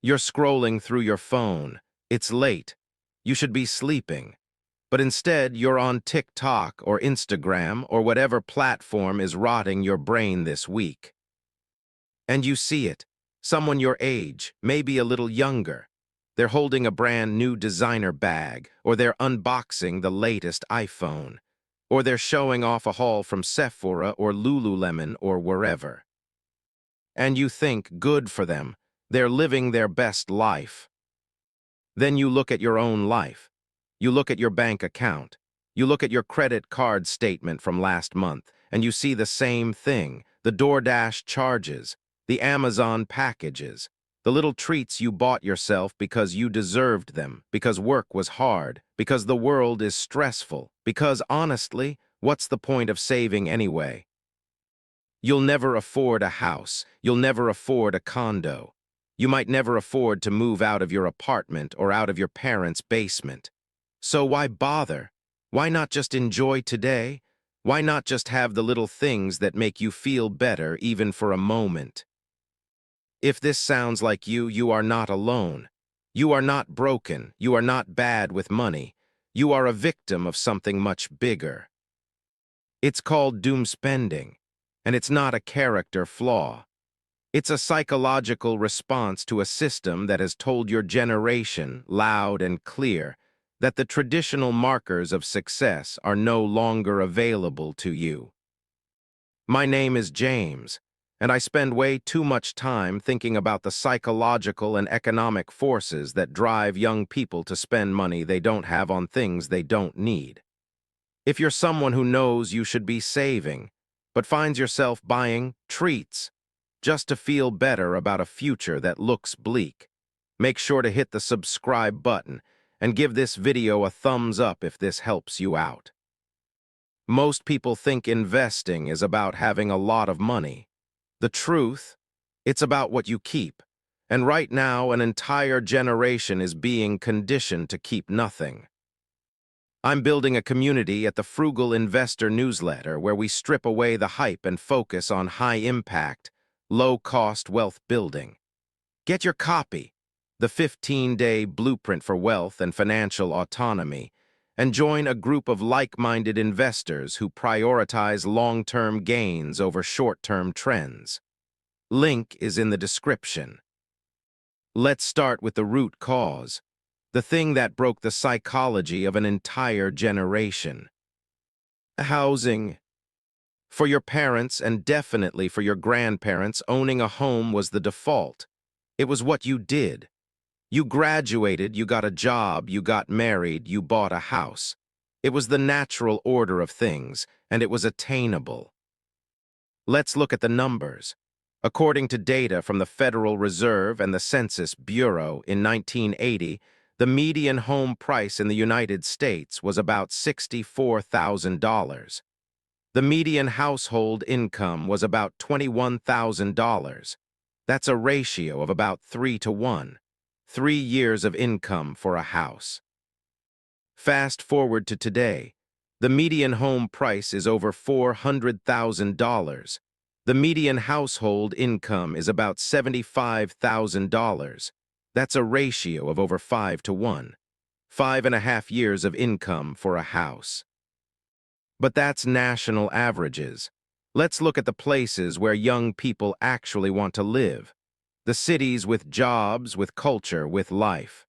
You're scrolling through your phone. It's late. You should be sleeping. But instead, you're on TikTok or Instagram or whatever platform is rotting your brain this week. And you see it. Someone your age, maybe a little younger. They're holding a brand new designer bag, or they're unboxing the latest iPhone, or they're showing off a haul from Sephora or Lululemon or wherever. And you think, good for them. They're living their best life. Then you look at your own life. You look at your bank account. You look at your credit card statement from last month, and you see the same thing, the DoorDash charges, the Amazon packages, the little treats you bought yourself because you deserved them, because work was hard, because the world is stressful, because, honestly, what's the point of saving anyway? You'll never afford a house. You'll never afford a condo. You might never afford to move out of your apartment or out of your parents' basement. So why bother? Why not just enjoy today? Why not just have the little things that make you feel better even for a moment? If this sounds like you, you are not alone. You are not broken. You are not bad with money. You are a victim of something much bigger. It's called doom spending, and it's not a character flaw. It's a psychological response to a system that has told your generation, loud and clear, that the traditional markers of success are no longer available to you. My name is James, and I spend way too much time thinking about the psychological and economic forces that drive young people to spend money they don't have on things they don't need. If you're someone who knows you should be saving, but finds yourself buying treats, just to feel better about a future that looks bleak, make sure to hit the subscribe button and give this video a thumbs up if this helps you out. Most people think investing is about having a lot of money. The truth, it's about what you keep. And right now, an entire generation is being conditioned to keep nothing. I'm building a community at the Frugal Investor newsletter where we strip away the hype and focus on high-impact, low-cost wealth building. Get your copy, the 15-day blueprint for wealth and financial autonomy, and join a group of like-minded investors who prioritize long-term gains over short-term trends. Link is in the description. Let's start with the root cause, the thing that broke the psychology of an entire generation. Housing. For your parents, and definitely for your grandparents, owning a home was the default. It was what you did. You graduated, you got a job, you got married, you bought a house. It was the natural order of things, and it was attainable. Let's look at the numbers. According to data from the Federal Reserve and the Census Bureau in 1980, the median home price in the United States was about $64,000. The median household income was about $21,000. That's a ratio of about 3 to 1. 3 years of income for a house. Fast forward to today. The median home price is over $400,000. The median household income is about $75,000. That's a ratio of over 5 to 1. 5.5 years of income for a house. But that's national averages. Let's look at the places where young people actually want to live. The cities with jobs, with culture, with life.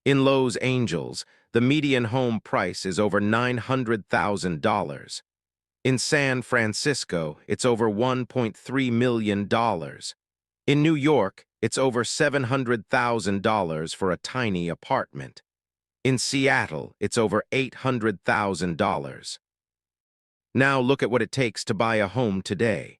In Los Angeles, the median home price is over $900,000. In San Francisco, it's over $1.3 million. In New York, it's over $700,000 for a tiny apartment. In Seattle, it's over $800,000. Now look at what it takes to buy a home today.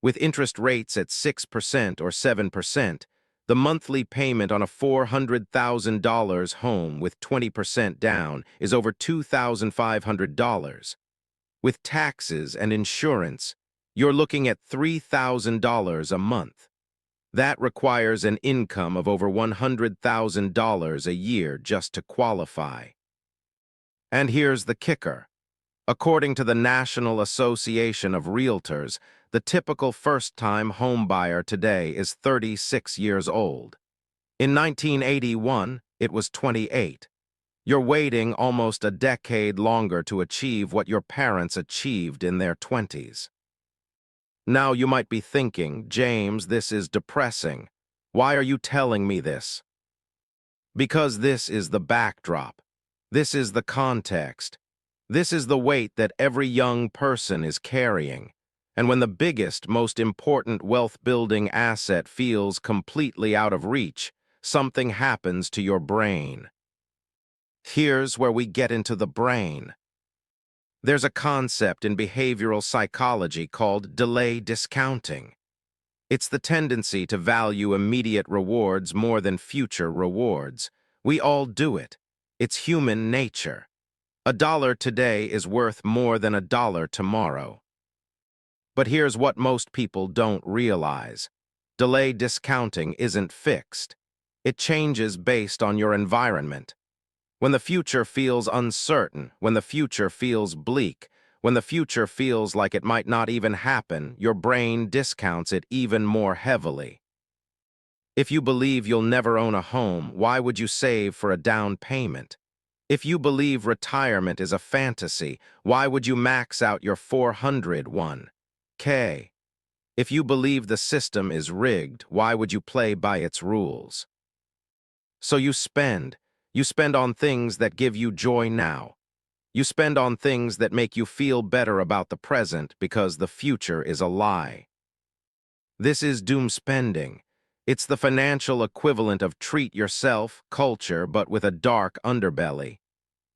With interest rates at 6% or 7%, the monthly payment on a $400,000 home with 20% down is over $2,500. With taxes and insurance, you're looking at $3,000 a month. That requires an income of over $100,000 a year just to qualify. And here's the kicker. According to the National Association of Realtors, the typical first-time home buyer today is 36 years old. In 1981, it was 28. You're waiting almost a decade longer to achieve what your parents achieved in their 20s. Now you might be thinking, James, this is depressing. Why are you telling me this? Because this is the backdrop. This is the context. This is the weight that every young person is carrying. And when the biggest, most important wealth-building asset feels completely out of reach, something happens to your brain. Here's where we get into the brain. There's a concept in behavioral psychology called delay discounting. It's the tendency to value immediate rewards more than future rewards. We all do it. It's human nature. $1 today is worth more than $1 tomorrow. But here's what most people don't realize. Delay discounting isn't fixed. It changes based on your environment. When the future feels uncertain, when the future feels bleak, when the future feels like it might not even happen, your brain discounts it even more heavily. If you believe you'll never own a home, why would you save for a down payment? If you believe retirement is a fantasy, why would you max out your 401k? If you believe the system is rigged, why would you play by its rules? So you spend. You spend on things that give you joy now. You spend on things that make you feel better about the present because the future is a lie. This is doom spending. It's the financial equivalent of treat yourself culture, but with a dark underbelly.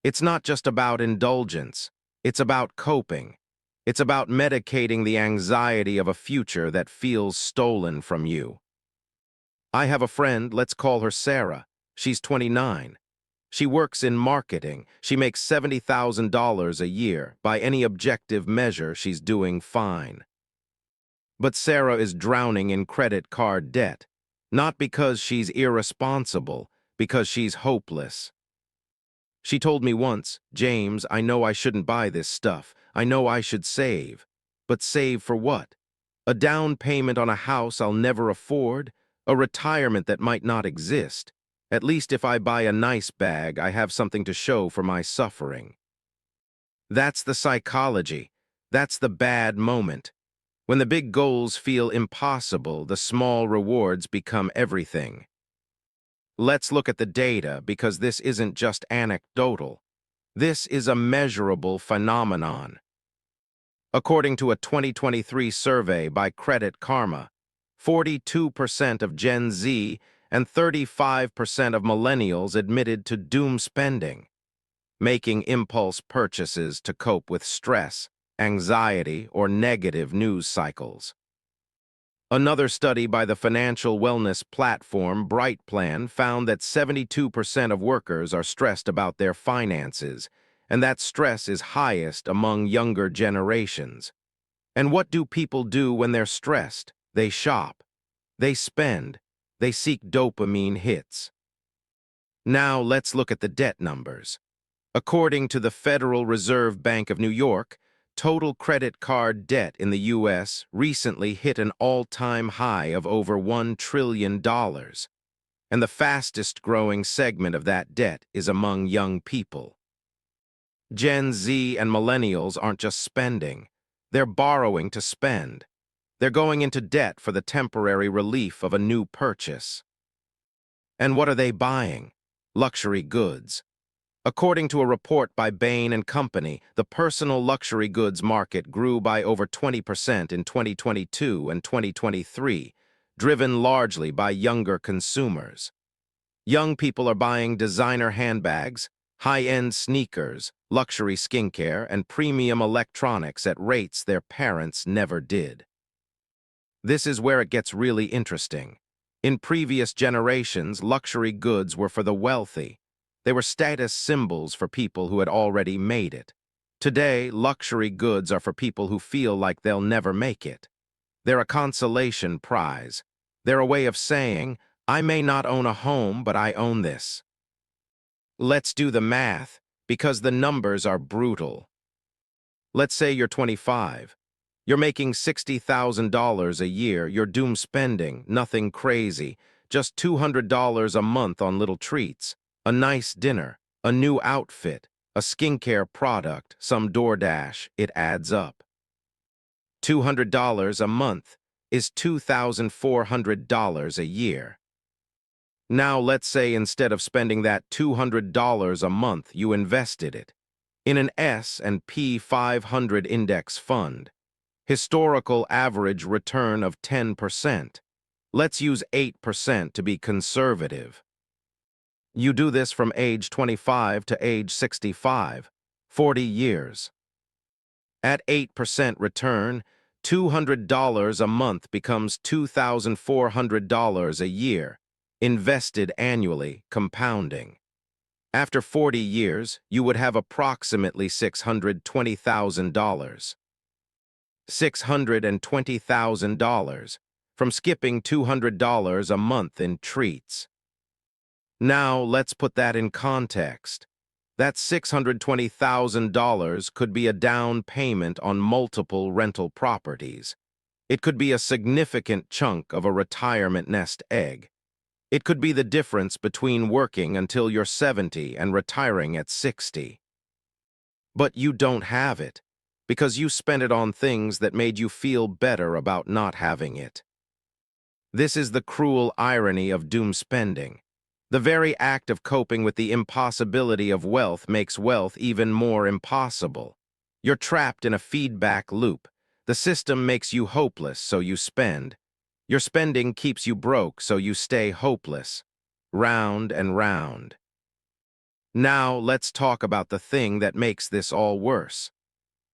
It's not just about indulgence. It's about coping. It's about medicating the anxiety of a future that feels stolen from you. I have a friend, let's call her Sarah. She's 29. She works in marketing. She makes $70,000 a year. By any objective measure, she's doing fine. But Sarah is drowning in credit card debt. Not because she's irresponsible, because she's hopeless. She told me once, James, I know I shouldn't buy this stuff. I know I should save. But save for what? A down payment on a house I'll never afford? A retirement that might not exist? At least if I buy a nice bag, I have something to show for my suffering. That's the psychology. That's the bad moment. When the big goals feel impossible, the small rewards become everything. Let's look at the data, because this isn't just anecdotal. This is a measurable phenomenon. According to a 2023 survey by Credit Karma, 42% of Gen Z and 35% of millennials admitted to doom spending, making impulse purchases to cope with stress, anxiety, or negative news cycles. Another study by the financial wellness platform Brightplan found that 72% of workers are stressed about their finances, and that stress is highest among younger generations. And what do people do when they're stressed? They shop. They spend. They seek dopamine hits. Now let's look at the debt numbers. According to the Federal Reserve Bank of New York, total credit card debt in the U.S. recently hit an all-time high of over $1 trillion. And the fastest-growing segment of that debt is among young people. Gen Z and millennials aren't just spending. They're borrowing to spend. They're going into debt for the temporary relief of a new purchase. And what are they buying? Luxury goods. According to a report by Bain & Company, the personal luxury goods market grew by over 20% in 2022 and 2023, driven largely by younger consumers. Young people are buying designer handbags, high-end sneakers, luxury skincare, and premium electronics at rates their parents never did. This is where it gets really interesting. In previous generations, luxury goods were for the wealthy. They were status symbols for people who had already made it. Today, luxury goods are for people who feel like they'll never make it. They're a consolation prize. They're a way of saying, I may not own a home, but I own this. Let's do the math, because the numbers are brutal. Let's say you're 25. You're making $60,000 a year, you're doom spending, nothing crazy, just $200 a month on little treats, a nice dinner, a new outfit, a skincare product, some DoorDash, it adds up. $200 a month is $2,400 a year. Now let's say instead of spending that $200 a month, you invested it in an S&P 500 index fund. Historical average return of 10%. Let's use 8% to be conservative. You do this from age 25 to age 65, 40 years. At 8% return, $200 a month becomes $2,400 a year, invested annually, compounding. After 40 years, you would have approximately $620,000. $620,000 from skipping $200 a month in treats. Now, let's put that in context. That $620,000 could be a down payment on multiple rental properties. It could be a significant chunk of a retirement nest egg. It could be the difference between working until you're 70 and retiring at 60. But you don't have it, because you spent it on things that made you feel better about not having it. This is the cruel irony of doom spending. The very act of coping with the impossibility of wealth makes wealth even more impossible. You're trapped in a feedback loop. The system makes you hopeless, so you spend. Your spending keeps you broke, so you stay hopeless. Round and round. Now let's talk about the thing that makes this all worse.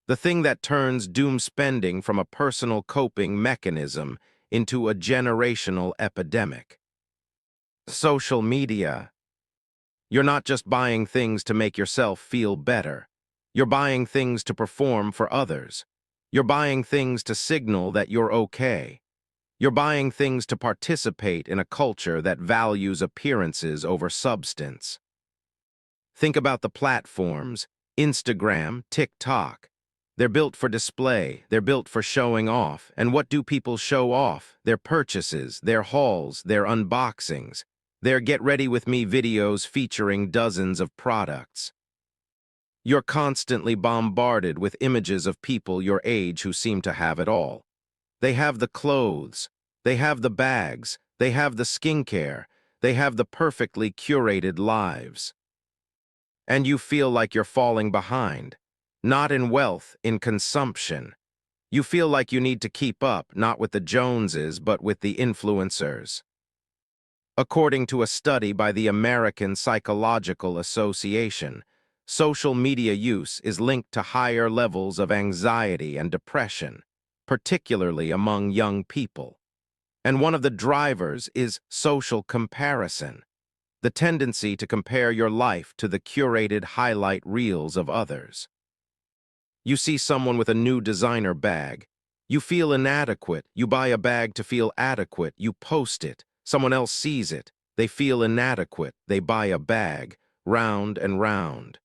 The thing that turns doom spending from a personal coping mechanism into a generational epidemic. Social media. You're not just buying things to make yourself feel better. You're buying things to perform for others. You're buying things to signal that you're okay. You're buying things to participate in a culture that values appearances over substance. Think about the platforms, Instagram, TikTok. They're built for display, they're built for showing off. And what do people show off? Their purchases, their hauls, their unboxings. Their Get Ready With Me videos featuring dozens of products. You're constantly bombarded with images of people your age who seem to have it all. They have the clothes, they have the bags, they have the skincare, they have the perfectly curated lives. And you feel like you're falling behind. Not in wealth, in consumption. You feel like you need to keep up, not with the Joneses, but with the influencers. According to a study by the American Psychological Association, social media use is linked to higher levels of anxiety and depression, particularly among young people. And one of the drivers is social comparison, the tendency to compare your life to the curated highlight reels of others. You see someone with a new designer bag. You feel inadequate. You buy a bag to feel adequate. You post it. Someone else sees it. They feel inadequate. They buy a bag. Round and round.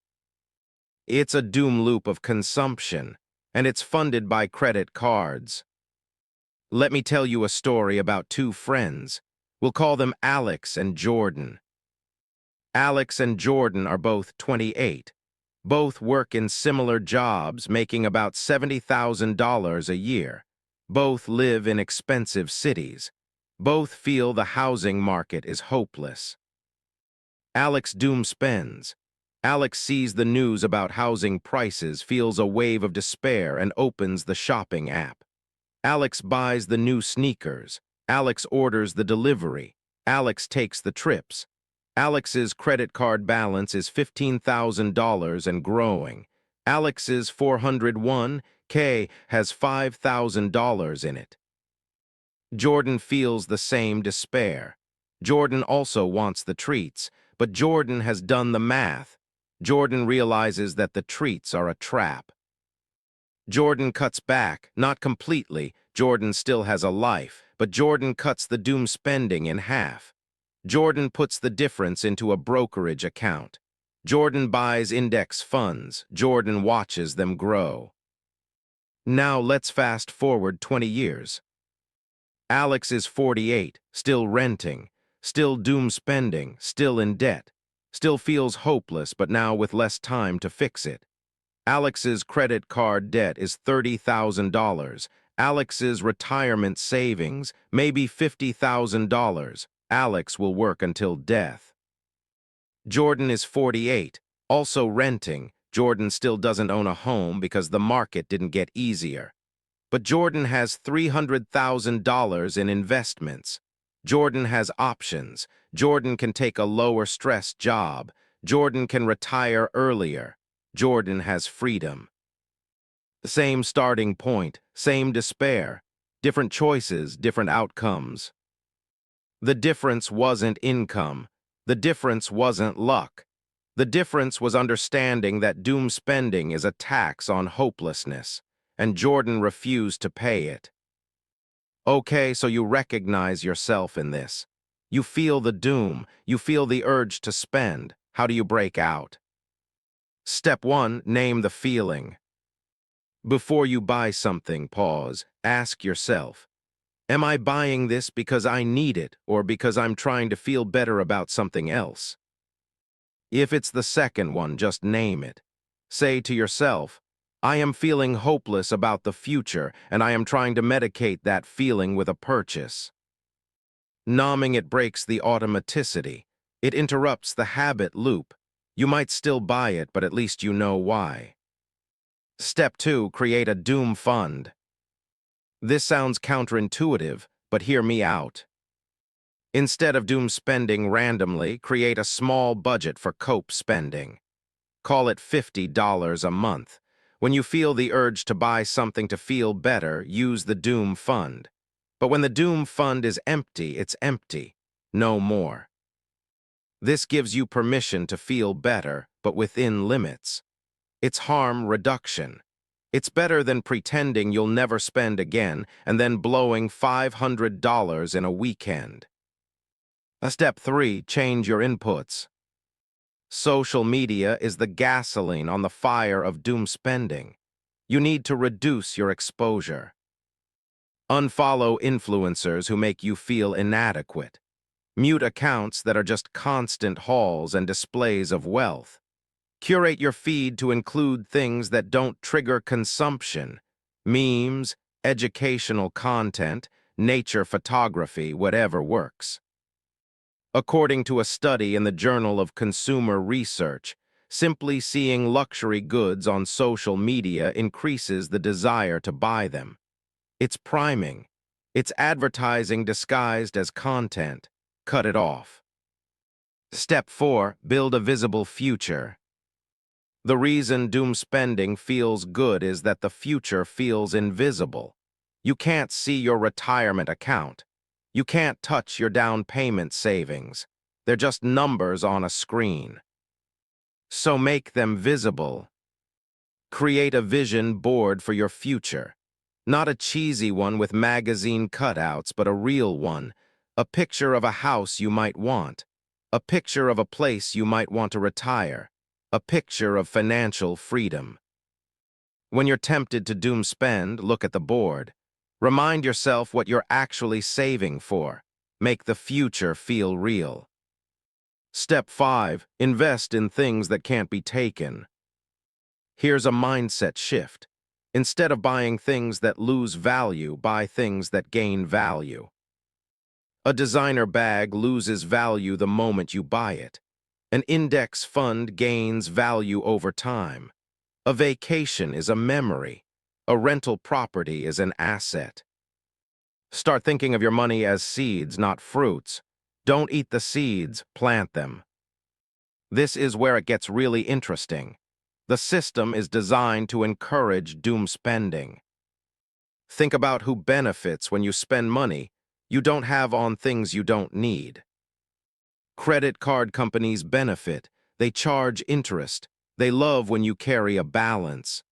It's a doom loop of consumption, and it's funded by credit cards. Let me tell you a story about two friends. We'll call them Alex and Jordan. Alex and Jordan are both 28. Both work in similar jobs, making about $70,000 a year. Both live in expensive cities. Both feel the housing market is hopeless. Alex doom spends. Alex sees the news about housing prices, feels a wave of despair, and opens the shopping app. Alex buys the new sneakers. Alex orders the delivery. Alex takes the trips. Alex's credit card balance is $15,000 and growing. Alex's 401k has $5,000 in it. Jordan feels the same despair. Jordan also wants the treats, but Jordan has done the math. Jordan realizes that the treats are a trap. Jordan cuts back, not completely. Jordan still has a life, but Jordan cuts the doom spending in half. Jordan puts the difference into a brokerage account. Jordan buys index funds. Jordan watches them grow. Now let's fast forward 20 years. Alex is 48, still renting. still doom spending, still in debt, still feels hopeless but now with less time to fix it. Alex's credit card debt is $30,000. Alex's retirement savings may be $50,000. Alex will work until death. Jordan is 48, also renting. Jordan still doesn't own a home because the market didn't get easier. But Jordan has $300,000 in investments. Jordan has options. Jordan can take a lower stress job. Jordan can retire earlier. Jordan has freedom. Same starting point, same despair. Different choices, different outcomes. The difference wasn't income. The difference wasn't luck. The difference was understanding that doom spending is a tax on hopelessness, and Jordan refused to pay it. Okay, so you recognize yourself in this. You feel the doom. You feel the urge to spend. How do you break out? Step 1, name the feeling. Before you buy something, pause. Ask yourself, am I buying this because I need it or because I'm trying to feel better about something else? If it's the second one, just name it. Say to yourself, I am feeling hopeless about the future and I am trying to medicate that feeling with a purchase. Numbing it breaks the automaticity. It interrupts the habit loop. You might still buy it, but at least you know why. Step 2, create a doom fund. This sounds counterintuitive, but hear me out. Instead of doom spending randomly, create a small budget for cope spending. Call it $50 a month. When you feel the urge to buy something to feel better, use the doom fund. But when the doom fund is empty, it's empty. No more. This gives you permission to feel better, but within limits. It's harm reduction. It's better than pretending you'll never spend again and then blowing $500 in a weekend. Step 3, change your inputs. Social media is the gasoline on the fire of doom spending. You need to reduce your exposure. Unfollow influencers who make you feel inadequate. Mute accounts that are just constant hauls and displays of wealth. Curate your feed to include things that don't trigger consumption. Memes, educational content, nature photography, whatever works. According to a study in the Journal of Consumer Research, simply seeing luxury goods on social media increases the desire to buy them. It's priming. It's advertising disguised as content. Cut it off. Step 4, build a visible future. The reason doom spending feels good is that the future feels invisible. You can't see your retirement account. You can't touch your down payment savings. They're just numbers on a screen. So make them visible. Create a vision board for your future. Not a cheesy one with magazine cutouts, but a real one. A picture of a house you might want. A picture of a place you might want to retire. A picture of financial freedom. When you're tempted to doom spend, look at the board. Remind yourself what you're actually saving for. Make the future feel real. Step 5, invest in things that can't be taken. Here's a mindset shift. Instead of buying things that lose value, buy things that gain value. A designer bag loses value the moment you buy it. An index fund gains value over time. A vacation is a memory. A rental property is an asset. Start thinking of your money as seeds, not fruits. Don't eat the seeds, plant them. This is where it gets really interesting. The system is designed to encourage doom spending. Think about who benefits when you spend money you don't have on things you don't need. Credit card companies benefit. They charge interest. They love when you carry a balance.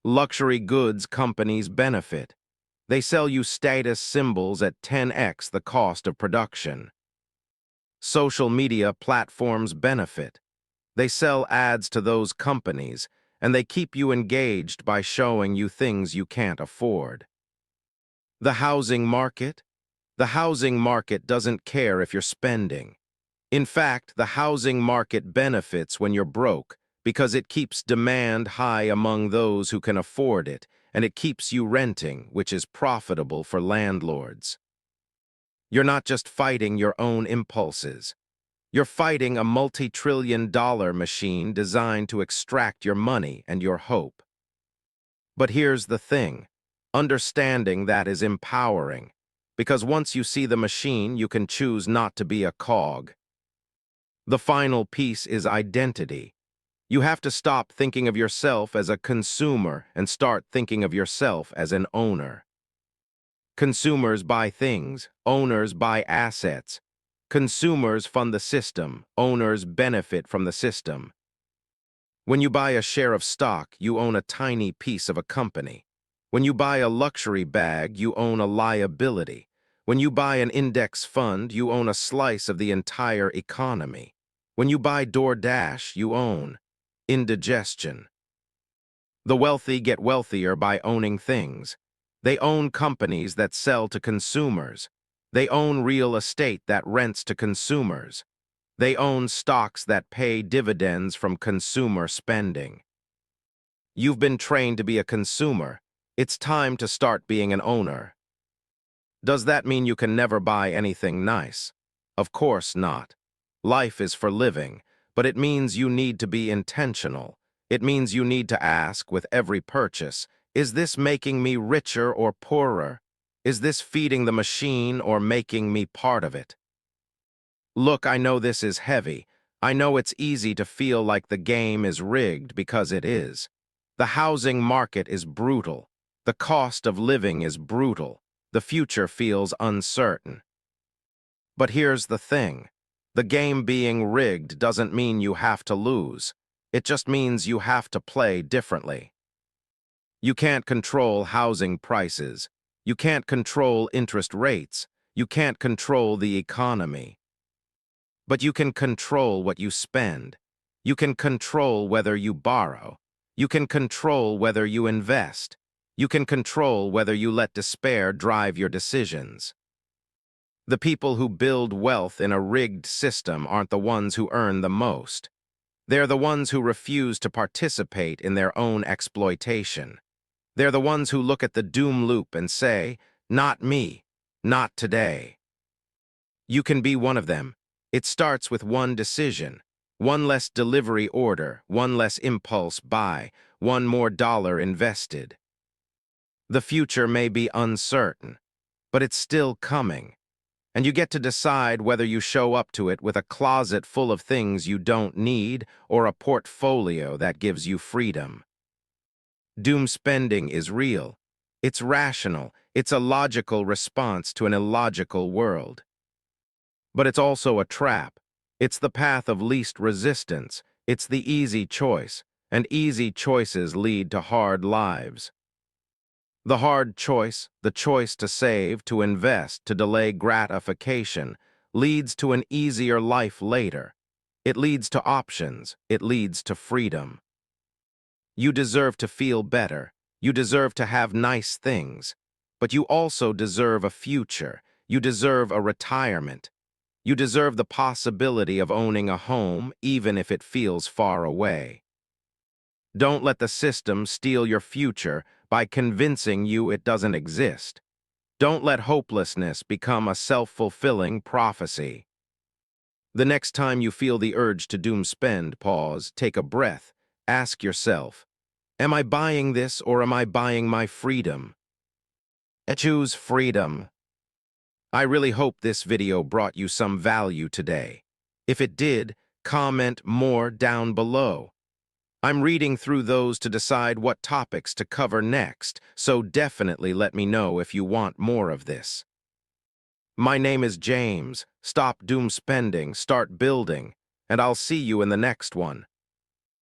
Luxury goods companies benefit. They sell you status symbols at 10x the cost of production. Social media platforms benefit. They sell ads to those companies, and they keep you engaged by showing you things you can't afford. The housing market? The housing market doesn't care if you're spending. In fact, the housing market benefits when you're broke because it keeps demand high among those who can afford it, and it keeps you renting, which is profitable for landlords. You're not just fighting your own impulses. You're fighting a multi-trillion-dollar machine designed to extract your money and your hope. But here's the thing. Understanding that is empowering, because once you see the machine, you can choose not to be a cog. The final piece is identity. You have to stop thinking of yourself as a consumer and start thinking of yourself as an owner. Consumers buy things, owners buy assets. Consumers fund the system, owners benefit from the system. When you buy a share of stock, you own a tiny piece of a company. When you buy a luxury bag, you own a liability. When you buy an index fund, you own a slice of the entire economy. When you buy DoorDash, you own indigestion. The wealthy get wealthier by owning things. They own companies that sell to consumers. They own real estate that rents to consumers. They own stocks that pay dividends from consumer spending. You've been trained to be a consumer. It's time to start being an owner. Does that mean you can never buy anything nice? Of course not. Life is for living, but it means you need to be intentional. It means you need to ask with every purchase, is this making me richer or poorer? Is this feeding the machine or making me part of it? Look, I know this is heavy. I know it's easy to feel like the game is rigged because it is. The housing market is brutal. The cost of living is brutal. The future feels uncertain. But here's the thing. The game being rigged doesn't mean you have to lose. It just means you have to play differently. You can't control housing prices. You can't control interest rates. You can't control the economy. But you can control what you spend. You can control whether you borrow. You can control whether you invest. You can control whether you let despair drive your decisions. The people who build wealth in a rigged system aren't the ones who earn the most. They're the ones who refuse to participate in their own exploitation. They're the ones who look at the doom loop and say, "Not me, not today." You can be one of them. It starts with one decision, one less delivery order, one less impulse buy, one more dollar invested. The future may be uncertain, but it's still coming, and you get to decide whether you show up to it with a closet full of things you don't need or a portfolio that gives you freedom. Doom spending is real. It's rational. It's a logical response to an illogical world. But it's also a trap. It's the path of least resistance. It's the easy choice, and easy choices lead to hard lives. The hard choice, the choice to save, to invest, to delay gratification, leads to an easier life later. It leads to options. It leads to freedom. You deserve to feel better. You deserve to have nice things. But you also deserve a future. You deserve a retirement. You deserve the possibility of owning a home, even if it feels far away. Don't let the system steal your future by convincing you it doesn't exist. Don't let hopelessness become a self-fulfilling prophecy. The next time you feel the urge to doom spend, pause, take a breath, ask yourself, am I buying this or am I buying my freedom? Choose freedom. I really hope this video brought you some value today. If it did, comment more down below. I'm reading through those to decide what topics to cover next, so definitely let me know if you want more of this. My name is James. Stop doom spending, start building, and I'll see you in the next one.